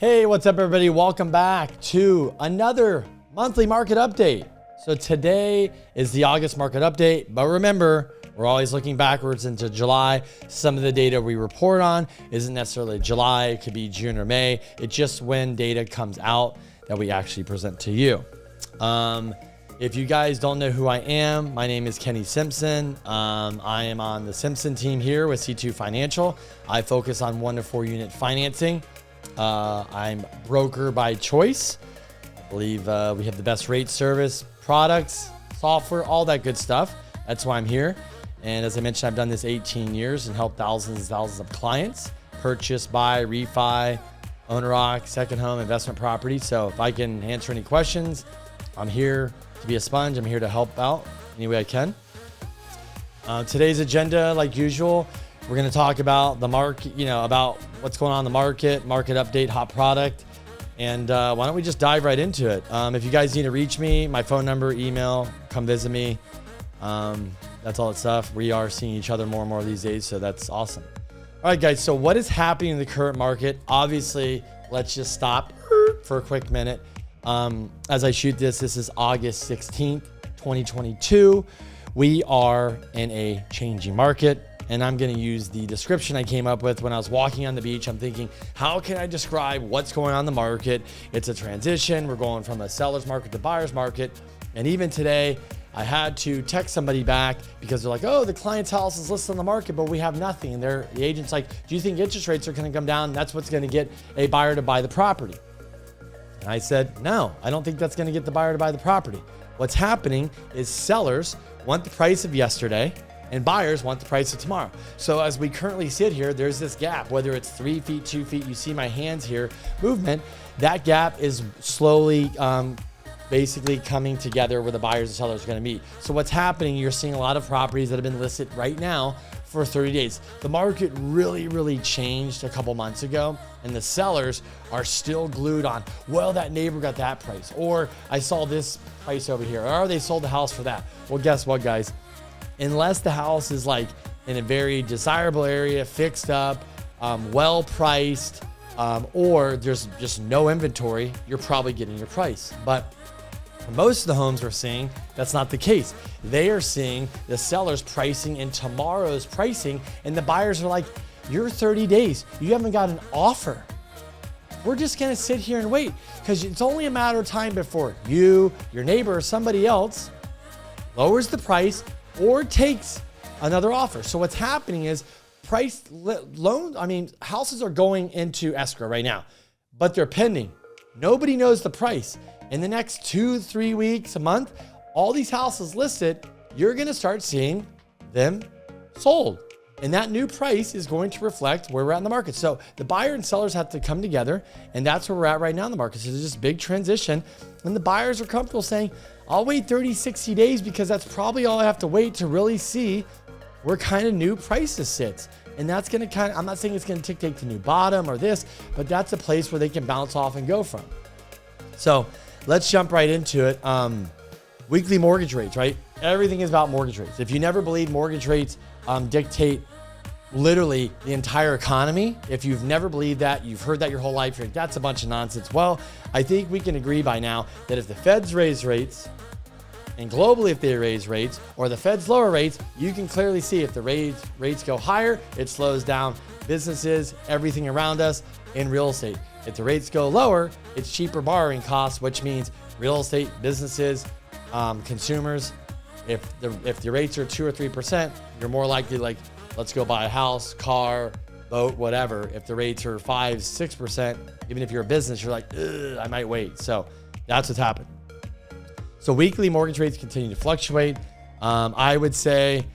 Hey, what's up everybody? Welcome back to another monthly market update. So today is the August market update, but remember, we're always looking backwards into July. Some of the data we report on isn't necessarily July, it could be June or May. It's just when data comes out that we actually present to you. If you guys don't know who I am, my name is Kenny Simpson. I am on the Simpson team here with C2 Financial. I focus on 1 to 4 unit financing. I'm broker by choice. I believe we have the best rate, service, products, software, all that good stuff. That's why I'm here. And as I mentioned, I've done this 18 years and helped thousands and thousands of clients purchase, buy, refi, owner-occ, second home, investment property. So if I can answer any questions, I'm here to be a sponge. I'm here to help out any way I can. Today's agenda, like usual, we're going to talk about the market, about what's going on in the market update, hot product. And why don't we just dive right into it? If you guys need to reach me, my phone number, email, come visit me. That's all that stuff. We are seeing each other more and more these days, so that's awesome. All right, guys. So what is happening in the current market? Obviously, let's just stop for a quick minute. As I shoot this is August 16th, 2022. We are in a changing market. And I'm going to use the description I came up with when I was walking on the beach. I'm thinking, how can I describe what's going on in the market? It's a transition. We're going from a seller's market to buyer's market. And even today, I had to text somebody back because they're like, oh, the client's house is listed on the market, but we have nothing. And the agent's like, do you think interest rates are going to come down? That's what's going to get a buyer to buy the property. And I said, no, I don't think that's going to get the buyer to buy the property. What's happening is sellers want the price of yesterday and buyers want the price of tomorrow. So as we currently sit here, there's this gap, whether it's 3 feet, 2 feet, you see my hands here, movement, that gap is slowly basically coming together where the buyers and sellers are gonna meet. So what's happening, you're seeing a lot of properties that have been listed right now for 30 days. The market really changed a couple months ago, and the sellers are still glued on, well, that neighbor got that price, or I saw this price over here, or they sold the house for that. Well, guess what, guys? Unless the house is like in a very desirable area, fixed up, well priced, or there's just no inventory, you're probably getting your price. But for most of the homes we're seeing, that's not the case. They are seeing the sellers pricing in tomorrow's pricing, and the buyers are like, you're 30 days, you haven't got an offer. We're just gonna sit here and wait, because it's only a matter of time before you, your neighbor, or somebody else lowers the price or takes another offer. So what's happening is houses are going into escrow right now, but they're pending. Nobody knows the price. In the next 2-3 weeks, a month, all these houses listed, you're gonna start seeing them sold. And that new price is going to reflect where we're at in the market. So the buyer and sellers have to come together, and that's where we're at right now in the market. So there's this big transition, and the buyers are comfortable saying, I'll wait 30, 60 days because that's probably all I have to wait to really see where kind of new prices sits. And that's going to I'm not saying it's going to dictate the new bottom or this, but that's a place where they can bounce off and go from. So let's jump right into it. Weekly mortgage rates, right? Everything is about mortgage rates. If you never believe mortgage rates dictate literally the entire economy, if you've never believed that, you've heard that your whole life, you're like, that's a bunch of nonsense. Well, I think we can agree by now that if the Feds raise rates, and globally if they raise rates, or the Feds lower rates, you can clearly see if the rates go higher, it slows down businesses, everything around us in real estate. If the rates go lower, it's cheaper borrowing costs, which means real estate, businesses, consumers, if the rates are 2 or 3%, you're more likely like, let's go buy a house, car, boat, whatever. If the rates are 5, 6%, even if you're a business, you're like, I might wait. So that's what's happened. So weekly mortgage rates continue to fluctuate. I would say,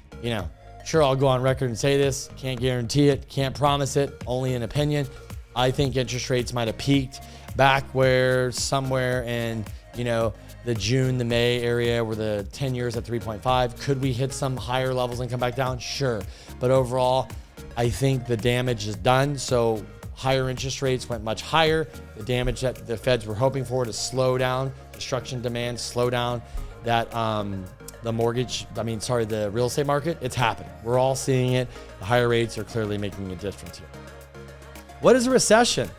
sure, I'll go on record and say this, can't guarantee it, can't promise it, only an opinion. I think interest rates might have peaked back where somewhere in, the June, the May area where the 10 years at 3.5. Could we hit some higher levels and come back down? Sure. But overall, I think the damage is done. So higher interest rates went much higher. The damage that the Feds were hoping for to slow down construction demand, slow down that the real estate market, it's happening. We're all seeing it. The higher rates are clearly making a difference here. What is a recession?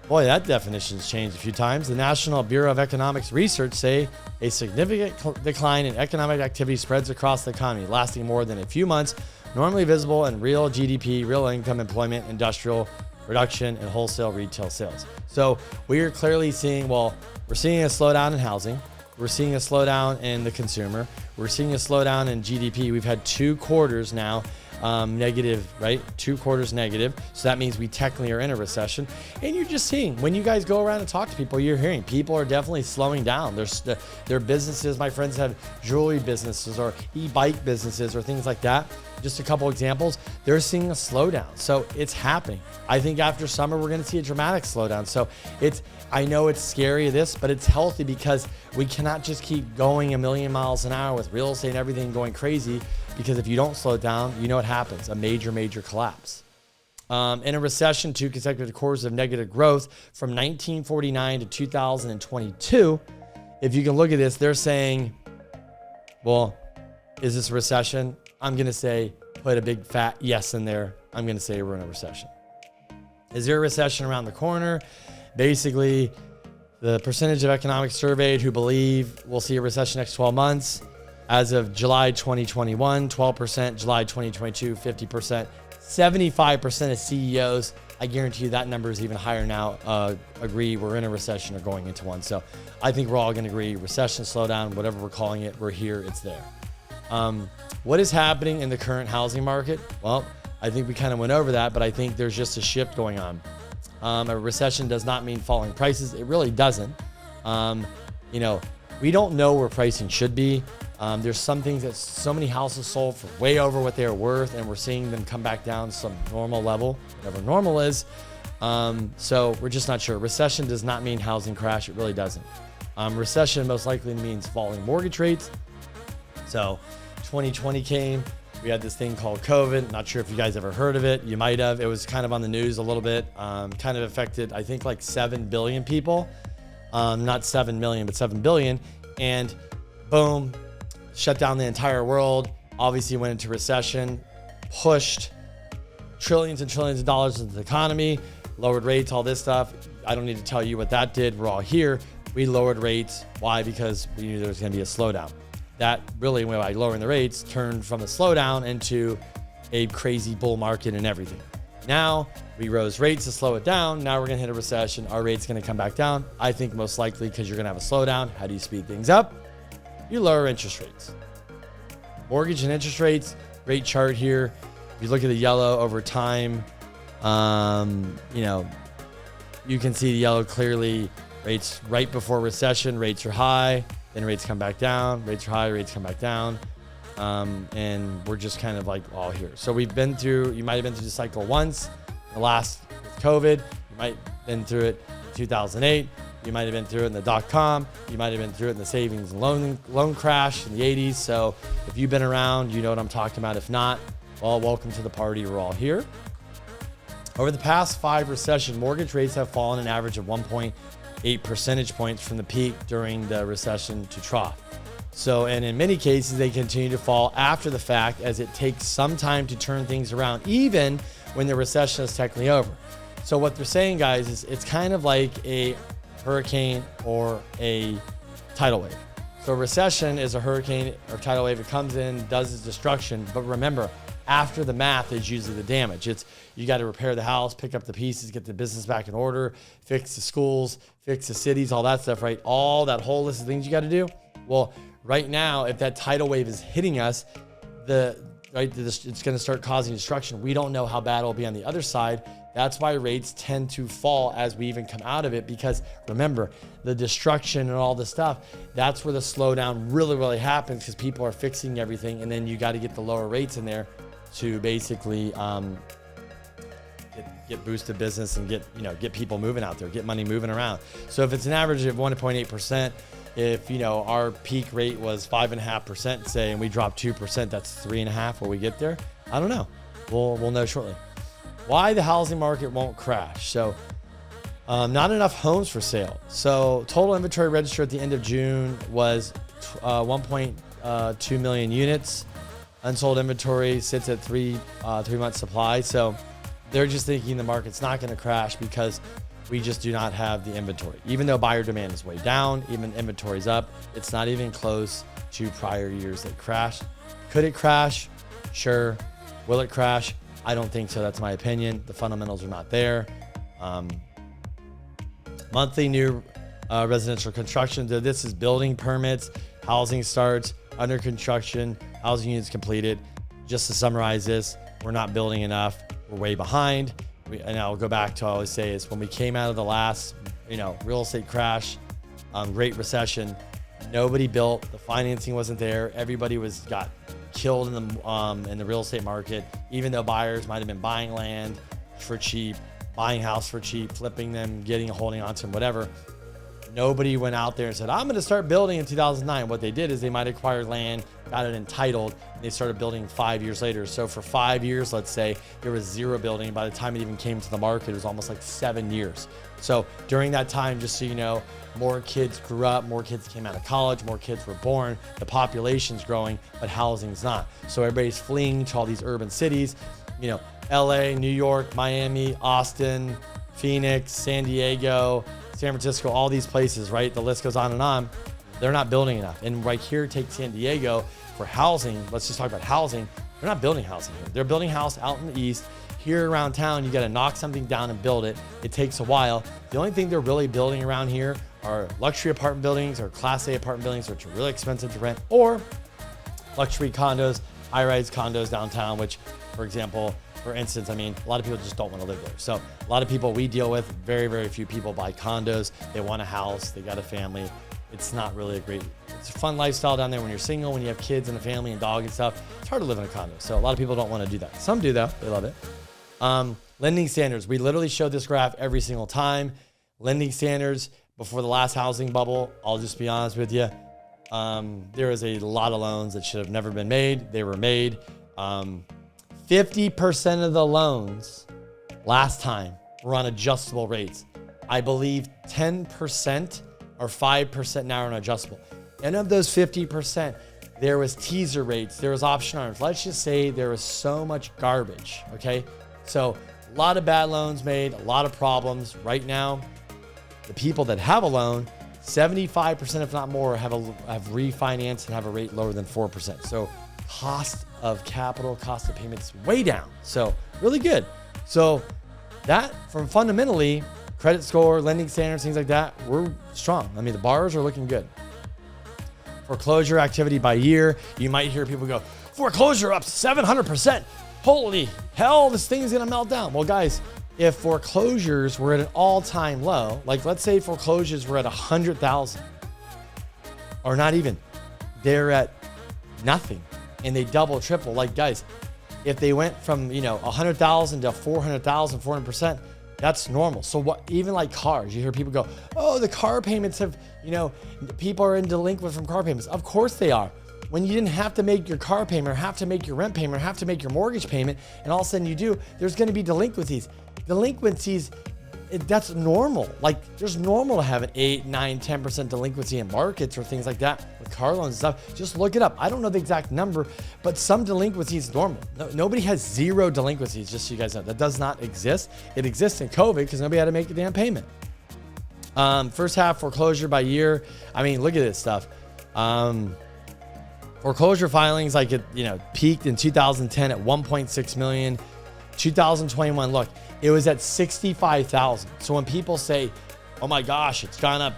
Boy, that definition's changed a few times. The National Bureau of Economics Research say a significant decline in economic activity spreads across the economy, lasting more than a few months, normally visible in real GDP, real income, employment, industrial production, and wholesale retail sales. So we are clearly seeing, we're seeing a slowdown in housing. We're seeing a slowdown in the consumer. We're seeing a slowdown in GDP. We've had 2 quarters now negative, right? 2 quarters negative. So that means we technically are in a recession. And you're just seeing, when you guys go around and talk to people, you're hearing people are definitely slowing down. Their businesses, my friends have jewelry businesses or e-bike businesses or things like that. Just a couple examples. They're seeing a slowdown. So it's happening. I think after summer, we're going to see a dramatic slowdown. So I know it's scary, but it's healthy because we cannot just keep going a million miles an hour with real estate and everything going crazy, because if you don't slow down, you know what happens, a major, major collapse. In a recession, 2 consecutive quarters of negative growth from 1949 to 2022. If you can look at this, they're saying, well, is this a recession? I'm going to say, put a big fat yes in there. I'm going to say we're in a recession. Is there a recession around the corner? Basically, the percentage of economics surveyed who believe we'll see a recession next 12 months. As of July 2021, 12%, July 2022, 50%, 75% of CEOs, I guarantee you that number is even higher now, agree we're in a recession or going into one. So I think we're all going to agree, recession, slowdown, whatever we're calling it, we're here, it's there. What is happening in the current housing market? Well, I think we kind of went over that, but I think there's just a shift going on. A recession does not mean falling prices. It really doesn't. We don't know where pricing should be. There's some things that so many houses sold for way over what they are worth, and we're seeing them come back down to some normal level, whatever normal is. So we're just not sure. Recession does not mean housing crash. It really doesn't. Recession most likely means falling mortgage rates. So 2020 came. We had this thing called COVID. Not sure if you guys ever heard of it. You might have. It was kind of on the news a little bit. Kind of affected, I think, like 7 billion people. Not 7 million, but 7 billion. And boom, shut down the entire world. Obviously went into recession, pushed trillions and trillions of dollars into the economy, lowered rates, all this stuff. I don't need to tell you what that did. We're all here. We lowered rates. Why? Because we knew there was going to be a slowdown. That really, by lowering the rates, turned from a slowdown into a crazy bull market and everything. Now we rose rates to slow it down. Now we're going to hit a recession. Our rate's going to come back down. I think most likely because you're going to have a slowdown. How do you speed things up? You lower interest rates. Mortgage and interest rates, great chart here. If you look at the yellow over time, you can see the yellow clearly. Rates right before recession, rates are high. Then rates come back down, rates are high, rates come back down. And we're just kind of like all here. So you might have been through the cycle once, the last with COVID, you might have been through it in 2008, you might have been through it in the .com, you might have been through it in the savings and loan crash in the 80s. So if you've been around, you know what I'm talking about. If not, well, welcome to the party, we're all here. Over the past 5 recession, mortgage rates have fallen an average of 1.8 percentage points from the peak during the recession to trough. So, and in many cases, they continue to fall after the fact as it takes some time to turn things around, even when the recession is technically over. So what they're saying, guys, is it's kind of like a hurricane or a tidal wave. So a recession is a hurricane or tidal wave. It comes in, does its destruction. But remember, after the math is usually the damage. It's you got to repair the house, pick up the pieces, get the business back in order, fix the schools, fix the cities, all that stuff, right? All that whole list of things you got to do. Well, right now, if that tidal wave is hitting us, it's going to start causing destruction. We don't know how bad it'll be on the other side. That's why rates tend to fall as we even come out of it, because remember, the destruction and all this stuff, that's where the slowdown really, really happens, because people are fixing everything, and then you got to get the lower rates in there to basically get boosted business and get people moving out there, get money moving around. So if it's an average of 1.8%, if our peak rate was 5.5%, say, and we drop 2%, that's 3.5 where we get there. I don't know. We'll know shortly. Why the housing market won't crash. So not enough homes for sale. So total inventory registered at the end of June was 1.2 million units. Unsold inventory sits at 3 months supply. So they're just thinking the market's not going to crash because We just do not have the inventory. Even though buyer demand is way down, even inventory's up, it's not even close to prior years that crashed. Could it crash? Sure. Will it crash? I don't think so. That's my opinion. The fundamentals are not there. Monthly new residential construction. This is building permits, housing starts, under construction, housing units completed. Just to summarize this, we're not building enough. We're way behind. And I'll go back to what I always say is when we came out of the last, real estate crash, Great Recession, nobody built. The financing wasn't there. Everybody got killed in the real estate market, even though buyers might have been buying land for cheap, buying house for cheap, flipping them, holding on to them, whatever. Nobody went out there and said, I'm going to start building in 2009. What they did is they might acquire land, got it entitled, and they started building 5 years later. So for 5 years, let's say, there was zero building. By the time it even came to the market, it was almost like 7 years. So during that time, just so you know, more kids grew up, more kids came out of college, more kids were born, the population's growing, but housing's not. So everybody's fleeing to all these urban cities, LA, New York, Miami, Austin, Phoenix, San Diego, San Francisco, all these places, right? The list goes on and on. They're not building enough. And right here, take San Diego for housing. Let's just talk about housing. They're not building housing here. They're building house out in the east. Here around town, you got to knock something down and build it. It takes a while. The only thing they're really building around here are luxury apartment buildings or Class A apartment buildings, which are really expensive to rent, or luxury condos, high-rise condos downtown, which, for instance, a lot of people just don't want to live there. So a lot of people we deal with, very, very few people buy condos. They want a house. They got a family. It's not really it's a fun lifestyle down there when you're single, when you have kids and a family and dog and stuff. It's hard to live in a condo. So a lot of people don't want to do that. Some do though. They love it. Lending standards. We literally show this graph every single time. Lending standards before the last housing bubble. I'll just be honest with you. There is a lot of loans that should have never been made. They were made. 50% of the loans last time were on adjustable rates. I believe 10% or 5% now are on adjustable. And of those 50%, there was teaser rates, there was option arms. Let's just say there was so much garbage, okay? So a lot of bad loans made, a lot of problems. Right now, the people that have a loan, 75%, if not more, have refinanced and have a rate lower than 4%. So cost of capital, cost of payments way down. So really good. So that from fundamentally, credit score, lending standards, things like that, we're strong. The borrowers are looking good. Foreclosure activity by year. You might hear people go, foreclosure up 700%. Holy hell, this thing's gonna melt down. Well, guys, if foreclosures were at an all-time low, like let's say foreclosures were at 100,000 or not even, they're at nothing and they double, triple. Like guys, if they went from, 100,000 to 400,000, 400%, that's normal. So what, even like cars, you hear people go, oh, the car payments have, people are in delinquent from car payments. Of course they are. When you didn't have to make your car payment or have to make your rent payment or have to make your mortgage payment, and all of a sudden you do, there's going to be delinquencies. That's normal. Like there's normal to have an 8, 9, 10% delinquency in markets or things like that with car loans and stuff. Just look it up. I don't know the exact number, but some delinquency is normal. Nobody has zero delinquencies, just so you guys know. That does not exist. It exists in COVID because nobody had to make a damn payment. First half foreclosure by year. Look at this stuff. Foreclosure filings, peaked in 2010 at 1.6 million. 2021, look, it was at 65,000. So when people say, oh my gosh, it's gone up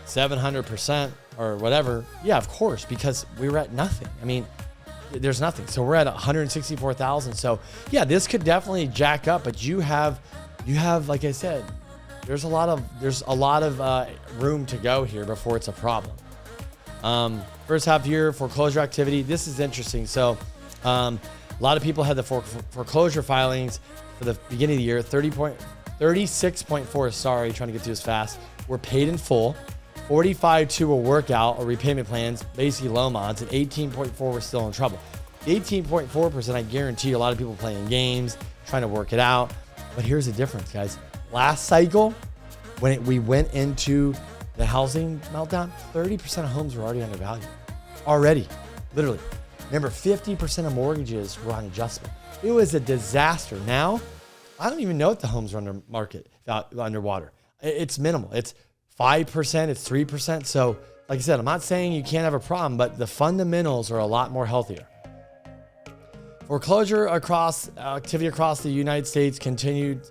700% or whatever. Yeah, of course, because we were at nothing. There's nothing. So we're at 164,000. So yeah, this could definitely jack up, but you have, like I said, there's a lot of room to go here before it's a problem. First half year foreclosure activity. This is interesting. So, a lot of people had the foreclosure filings for the beginning of the year. 36.4, sorry, trying to get through this fast, were paid in full. 45.2 were workout or repayment plans, basically loan mods, and 18.4 were still in trouble. The 18.4%, I guarantee you, a lot of people playing games, trying to work it out. But here's the difference, guys. Last cycle, when we went into the housing meltdown, 30% of homes were already undervalued. Already, literally. Remember, 50% of mortgages were on adjustment. It was a disaster. Now, I don't even know if the homes are under market, underwater. It's minimal. It's 5%, it's 3%. So like I said, I'm not saying you can't have a problem, but the fundamentals are a lot more healthier. Foreclosure activity across the United States continued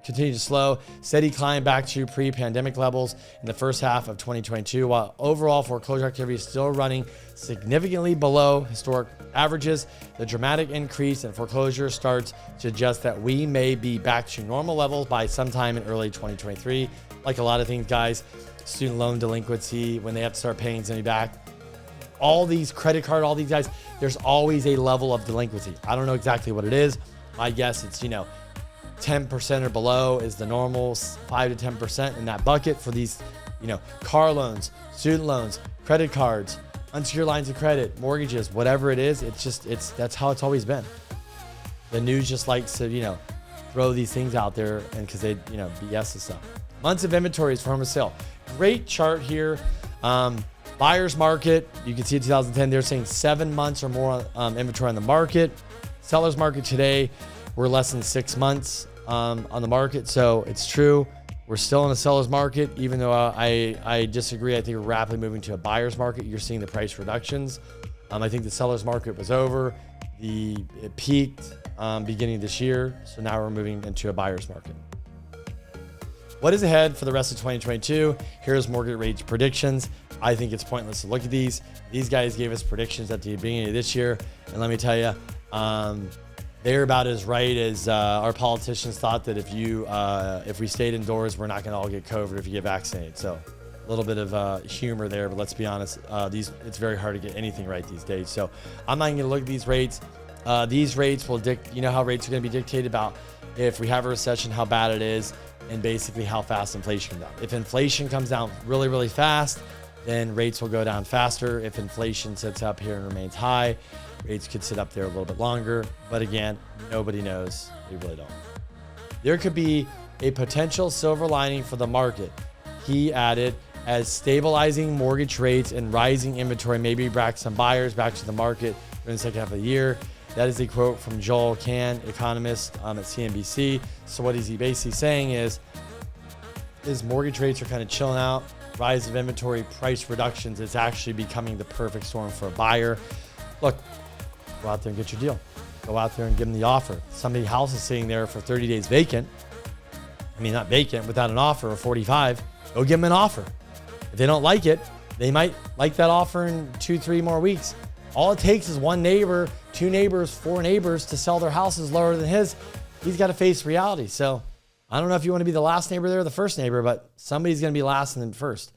to slow, steady climb back to pre-pandemic levels in the first half of 2022, while overall foreclosure activity is still running significantly below historic averages. The dramatic increase in foreclosure starts to suggest that we may be back to normal levels by sometime in early 2023. Like a lot of things, guys, student loan delinquency, when they have to start paying somebody back, all these credit card, all these guys, there's always a level of delinquency. I don't know exactly what it is. My guess it's, 10% or below is the normal, 5 to 10% in that bucket for these, car loans, student loans, credit cards, unsecured lines of credit, mortgages, whatever it is. That's how it's always been. The news just likes to, throw these things out there and because they, BS and stuff. Months of inventories for home for sale. Great chart here. Buyer's market, you can see in 2010, they're saying 7 months or more inventory on the market. Seller's market today, we're less than 6 months on the market. So it's true. We're still in a seller's market, even though I disagree. I think we're rapidly moving to a buyer's market. You're seeing the price reductions. I think the seller's market was over. It peaked beginning of this year. So now we're moving into a buyer's market. What is ahead for the rest of 2022? Here's mortgage rates predictions. I think it's pointless to look at these. These guys gave us predictions at the beginning of this year. And let me tell you, they're about as right as our politicians thought that if we stayed indoors, we're not going to all get COVID if you get vaccinated. So a little bit of humor there, but let's be honest, it's very hard to get anything right these days. So I'm not going to look at these rates. These rates will how rates are going to be dictated about if we have a recession, how bad it is, and basically how fast inflation comes down. If inflation comes down really, really fast, then rates will go down faster. If inflation sits up here and remains high, rates could sit up there a little bit longer. But again, nobody knows. They really don't. There could be a potential silver lining for the market, he added, as stabilizing mortgage rates and rising inventory maybe bring some buyers back to the market during the second half of the year. That is a quote from Joel Kahn, economist at CNBC. So what is he basically saying is mortgage rates are kind of chilling out, rise of inventory, price reductions. It's actually becoming the perfect storm for a buyer. Look, go out there and get your deal. Go out there and give them the offer. Somebody's house is sitting there for 30 days vacant. I mean, not vacant, without an offer of 45. Go give them an offer. If they don't like it, they might like that offer in 2-3 more weeks. All it takes is one neighbor, 2 neighbors, 4 neighbors to sell their houses lower than his. He's got to face reality. So I don't know if you want to be the last neighbor there or the first neighbor, but somebody's going to be last and then first.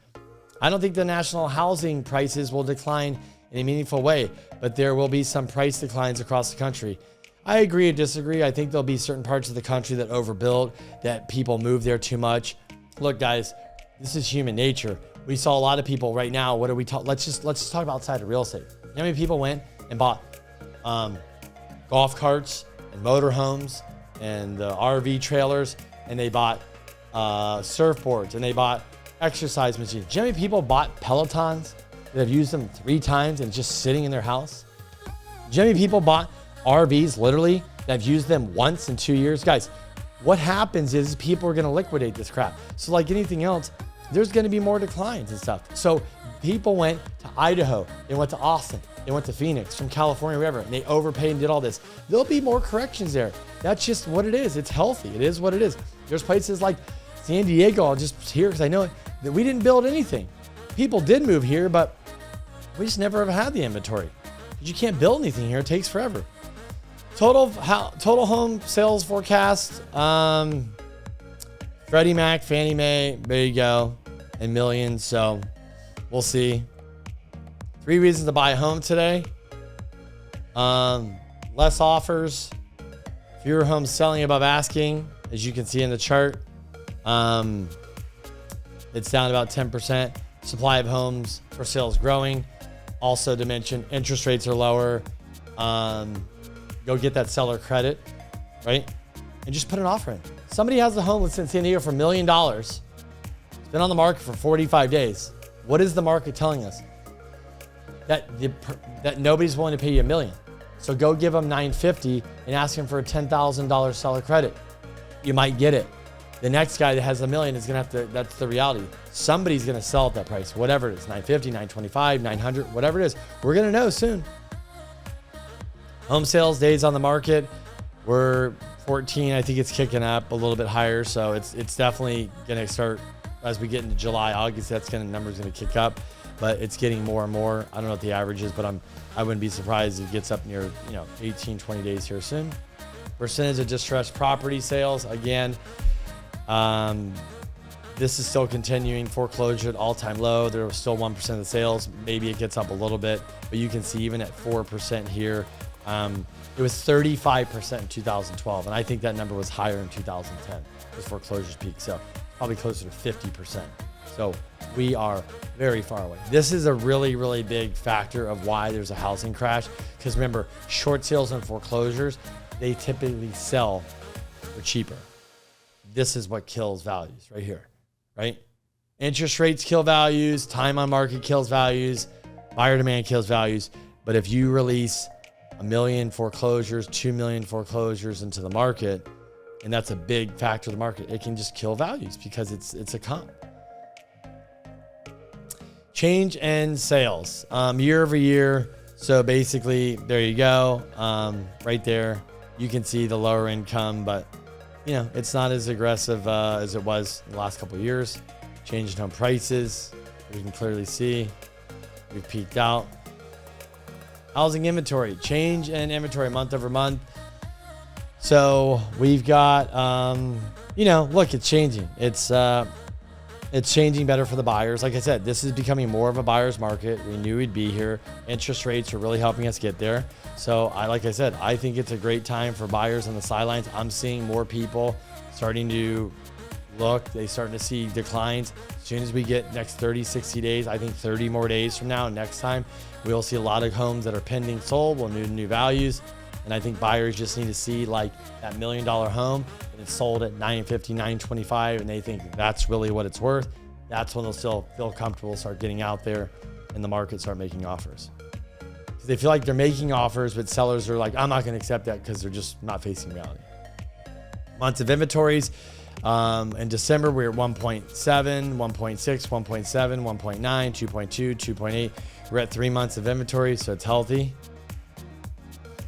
I don't think the national housing prices will decline in a meaningful way, but there will be some price declines across the country. I agree or disagree. I think there'll be certain parts of the country that overbuild, that people move there too much. Look, guys, this is human nature. We saw a lot of people right now. What are we talking? Let's just talk about outside of real estate. You know how many people went and bought golf carts and motorhomes and RV trailers, and they bought surfboards and they bought exercise machines? Do you know how many people bought Pelotons that have used them 3 times and just sitting in their house? Do you know how many people bought RVs literally that have used them once in 2 years? Guys, what happens is people are going to liquidate this crap. So like anything else, there's going to be more declines and stuff. So people went to Idaho, they went to Austin, they went to Phoenix, from California, wherever, and they overpaid and did all this. There'll be more corrections there. That's just what it is. It's healthy. It is what it is. There's places like San Diego, I'll just here because I know it, that we didn't build anything. People did move here, but we just never ever had the inventory. You can't build anything here. It takes forever. Total home sales forecast. Freddie Mac, Fannie Mae, there you go, in millions. So we'll see. 3 reasons to buy a home today. Less offers, fewer homes selling above asking, as you can see in the chart. It's down about 10%. Supply of homes for sales growing. Also to mention, interest rates are lower. Go get that seller credit, right? And just put an offer in. Somebody has a home listed in San Diego for $1 million. It's been on the market for 45 days. What is the market telling us? That nobody's willing to pay you $1 million. So go give them $950 and ask them for a $10,000 seller credit. You might get it. The next guy that has $1 million is going to have to, that's the reality. Somebody's going to sell at that price, whatever it is, 950, 925, 900, whatever it is. We're going to know soon. Home sales days on the market were 14. I think it's kicking up a little bit higher. So it's definitely going to start as we get into July, August, numbers going to kick up, but it's getting more and more. I don't know what the average is, but I wouldn't be surprised if it gets up near, 18, 20 days here soon. Percentage of distressed property sales. Again, this is still continuing. Foreclosure at all-time low. There was still 1% of the sales. Maybe it gets up a little bit, but you can see even at 4% here, it was 35% in 2012, and I think that number was higher in 2010 as foreclosures peaked. So probably closer to 50%. So we are very far away. This is a really, really big factor of why there's a housing crash. Because remember, short sales and foreclosures, they typically sell for cheaper. This is what kills values right here, right? Interest rates kill values, time on market kills values, buyer demand kills values. But if you release 1 million foreclosures, 2 million foreclosures into the market, and that's a big factor of the market, it can just kill values because it's a comp. Change in sales, year over year. So basically, there you go. Right there, you can see the lower income, but it's not as aggressive as it was in the last couple of years. Change in home prices, we can clearly see we've peaked out. Housing inventory, change in inventory month over month. So we've got, look, it's changing. It's changing better for the buyers. Like I said, this is becoming more of a buyer's market. We knew we'd be here. Interest rates are really helping us get there. So like I said, I think it's a great time for buyers on the sidelines. I'm seeing more people starting to look. They're starting to see declines. As soon as we get next 30, 60 days, I think 30 more days from now, next time, we'll see a lot of homes that are pending sold. We'll need new values. And I think buyers just need to see like that $1 million home and it's sold at 950, 925, and they think that's really what it's worth. That's when they'll still feel comfortable, start getting out there and the market start making offers. Because they feel like they're making offers, but sellers are like, I'm not going to accept that because they're just not facing reality. Months of inventories. In December, we were at 1.7, 1.6, 1.7, 1.9, 2.2, 2.8. We're at 3 months of inventory, so it's healthy.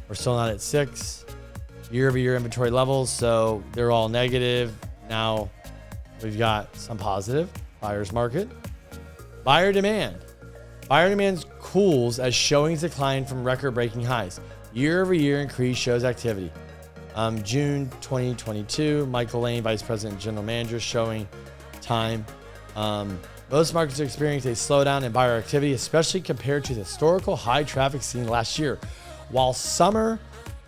We're still not at 6. Year-over-year inventory levels, so they're all negative. Now we've got some positive. Buyer's market. Buyer demand. Buyer demand cools as showings decline from record-breaking highs. Year-over-year increase shows activity. June 2022, Michael Lane, Vice President, General Manager, showing time. Most markets experience a slowdown in buyer activity, especially compared to the historical high traffic seen last year. While summer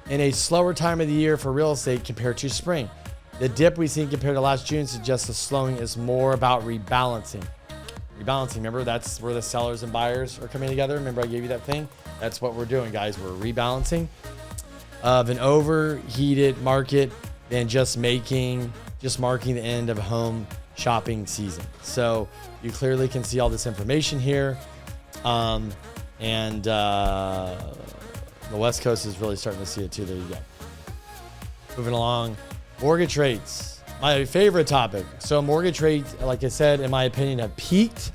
in a slower time of the year for real estate compared to spring. The dip we've seen compared to last June suggests the slowing is more about rebalancing. Remember, that's where the sellers and buyers are coming together. Remember I gave you that thing? That's what we're doing, guys. We're rebalancing of an overheated market than just marking the end of home shopping season. So you clearly can see all this information here. And the West Coast is really starting to see it too. There you go. Moving along, mortgage rates, my favorite topic. So mortgage rates, like I said, in my opinion, have peaked.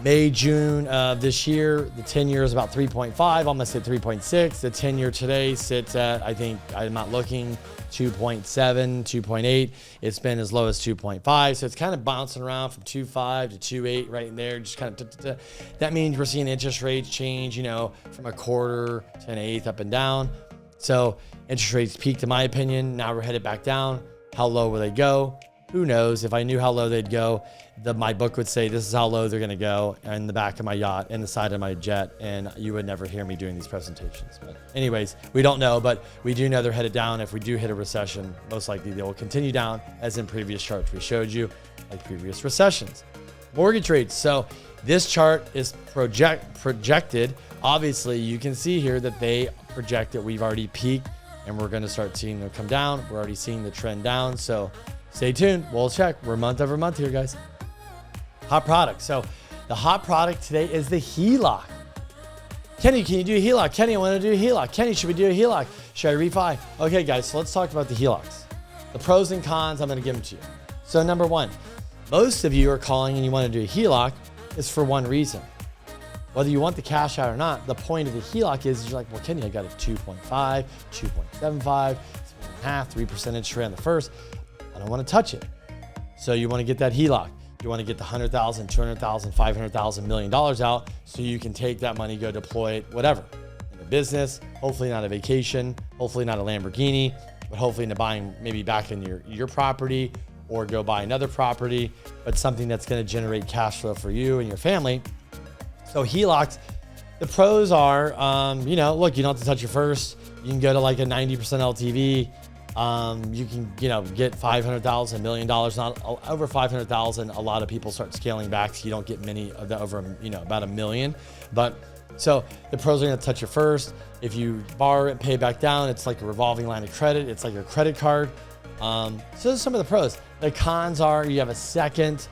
May, June of this year, the 10-year is about 3.5, almost at 3.6. The 10-year today sits at, I think, I'm not looking, 2.7, 2.8. It's been as low as 2.5. So it's kind of bouncing around from 2.5 to 2.8 right in there. Just kind of, that means we're seeing interest rates change, from a quarter to an eighth up and down. So interest rates peaked, in my opinion. Now we're headed back down. How low will they go? Who knows? If I knew how low they'd go, my book would say this is how low they're going to go in the back of my yacht and the side of my jet, and you would never hear me doing these presentations. But anyways, we don't know, but we do know they're headed down. If we do hit a recession, most likely they will continue down as in previous charts we showed you, like previous recessions. Mortgage rates. So this chart is projected. Obviously, you can see here that they project that we've already peaked and we're going to start seeing them come down. We're already seeing the trend down. So stay tuned. We'll check. We're month over month here, guys. Hot product. So the hot product today is the HELOC. Kenny, can you do a HELOC? Kenny, I want to do a HELOC. Kenny, should we do a HELOC? Should I refi? Okay, guys, so let's talk about the HELOCs. The pros and cons, I'm going to give them to you. So number one, most of you are calling and you want to do a HELOC is for one reason. Whether you want the cash out or not, the point of the HELOC is you're like, well, Kenny, I got a 2.5, 2.75, 3.5, 3% interest rate on the first. I don't want to touch it. So you want to get that HELOC. You want to get the $100,000, $200,000, $500,000, $1 million out so you can take that money, go deploy it, whatever. In a business, hopefully not a vacation, hopefully not a Lamborghini, but hopefully into buying maybe back in your property or go buy another property, but something that's going to generate cash flow for you and your family. So HELOCs, the pros are, look, you don't have to touch your first. You can go to like a 90% LTV. You can, get $500,000, $1 million, not over 500,000. A lot of people start scaling back, so you don't get many of the over, about $1 million. But so the pros are going to touch your first. If you borrow it, pay back down, it's like a revolving line of credit. It's like your credit card. So those are some of the pros. The cons are you have a second.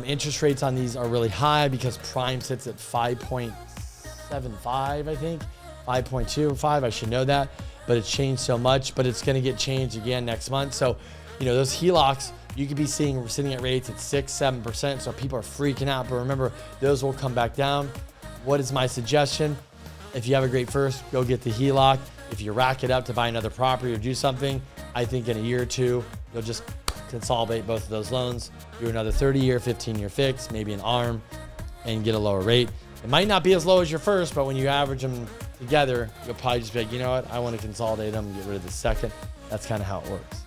Interest rates on these are really high because prime sits at 5.75, I think, 5.25. I should know that, but it's changed so much, but it's going to get changed again next month. So, those HELOCs, you could be sitting at rates at 6-7%. So people are freaking out, but remember, those will come back down. What is my suggestion? If you have a great first, go get the HELOC. If you rack it up to buy another property or do something, I think in a year or two, you'll just consolidate both of those loans, do another 30-year, 15-year fix, maybe an ARM, and get a lower rate. It might not be as low as your first, but when you average them together, you'll probably just be like, you know what, I want to consolidate them and get rid of the second. That's kind of how it works.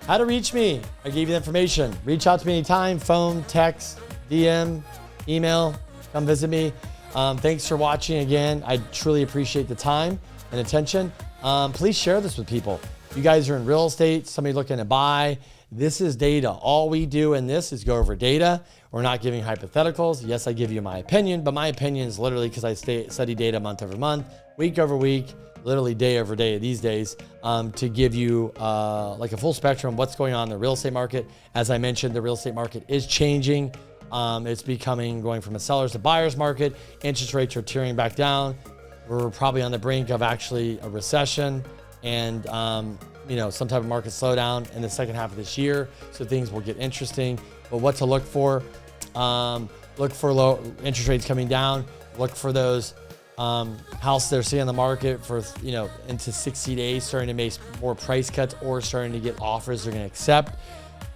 How to reach me. I gave you the information. Reach out to me anytime, phone, text, DM, email, come visit me. Thanks for watching again. I truly appreciate the time and attention. Please share this with people. You guys are in real estate, somebody looking to buy. This is data. All we do in this is go over data. We're not giving hypotheticals. Yes, I give you my opinion, but my opinion is literally because I study data month over month, week over week, literally day over day these days, to give you like a full spectrum of what's going on in the real estate market. As I mentioned, the real estate market is changing. It's going from a seller's to buyer's market. Interest rates are tearing back down. We're probably on the brink of actually a recession and some type of market slowdown in the second half of this year. So things will get interesting. But what to look for? Look for low interest rates coming down. Look for those houses they're seeing in the market for into 60 days, starting to make more price cuts or starting to get offers they're going to accept.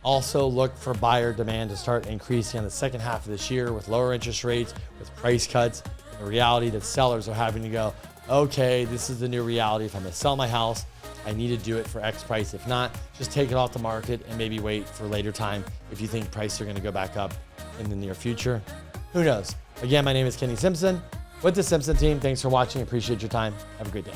Also look for buyer demand to start increasing in the second half of this year with lower interest rates, with price cuts. The reality that sellers are having to go, okay, this is the new reality. If I'm going to sell my house, I need to do it for X price. If not, just take it off the market and maybe wait for later time if you think prices are going to go back up in the near future. Who knows? Again, my name is Kenny Simpson with the Simpson team. Thanks for watching. Appreciate your time. Have a great day.